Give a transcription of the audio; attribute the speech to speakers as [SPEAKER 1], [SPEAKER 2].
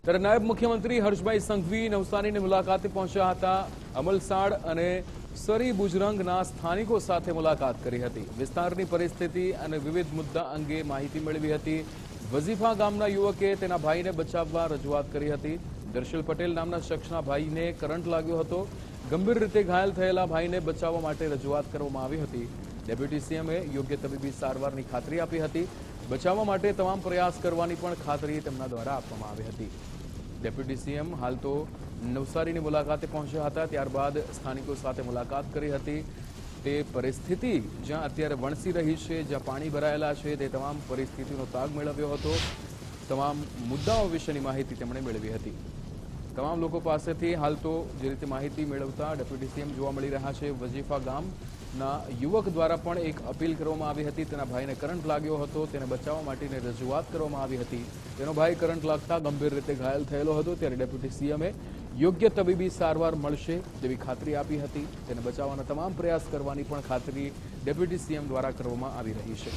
[SPEAKER 1] ત્યારે નાયબ મુખ્યમંત્રી હર્ષભાઈ સંઘવી નવસારીની મુલાકાતે પહોંચ્યા હતા। અમલસાડ અને સરી બુજરંગના સ્થાનિકો સાથે મુલાકાત કરી હતી। વિસ્તારની પરિસ્થિતિ અને વિવિધ મુદ્દા અંગે માહિતી મેળવી હતી। વઝીફા ગામના યુવકે તેના ભાઈને બચાવવા રજૂઆત કરી હતી। દર્શિલ પટેલ નામના શખ્સના ભાઈને કરંટ લાગ્યો હતો। ગંભીર રીતે ઘાયલ થયેલા ભાઈને બચાવવા માટે રજૂઆત કરવામાં આવી હતી। ડેપ્યુટી સીએમએ યોગ્ય તબીબી સારવારની ખાતરી આપી હતી। બચાવવા માટે તમામ પ્રયાસ કરવાની પણ ખાતરી તેમના દ્વારા આપવામાં આવી હતી। ડેપ્યુટી સીએમ હાલ તો નવસારીની મુલાકાતે પહોંચ્યા હતા। ત્યારબાદ સ્થાનિકો સાથે મુલાકાત કરી હતી। તે પરિસ્થિતિ જ્યાં અત્યારે વણસી રહી છે, જ્યાં પાણી ભરાયેલા છે, તે તમામ પરિસ્થિતિનો તાગ મેળવ્યો હતો। તમામ મુદ્દાઓ વિશેની માહિતી તેમણે મેળવી હતી। તમામ લોકો પાસેથી હાલ તો જે રીતે માહિતી મેળવતા ડેપ્યુટી સીએમ જોવા મળી રહ્યા છે। વઝીફા ગામના યુવક દ્વારા પણ એક અપીલ કરવામાં આવી હતી। તેના ભાઈને કરંટ લાગ્યો હતો, તેને બચાવવા માટેની રજૂઆત કરવામાં આવી હતી। તેનો ભાઈ કરંટ લાગતા ગંભીર રીતે ઘાયલ થયેલો હતો, ત્યારે ડેપ્યુટી સીએમએ યોગ્ય તબીબી સારવાર મળશે તેવી ખાતરી આપી હતી। તેને બચાવવાના તમામ પ્રયાસ કરવાની પણ ખાતરી ડેપ્યુટી સીએમ દ્વારા કરવામાં આવી રહી છે।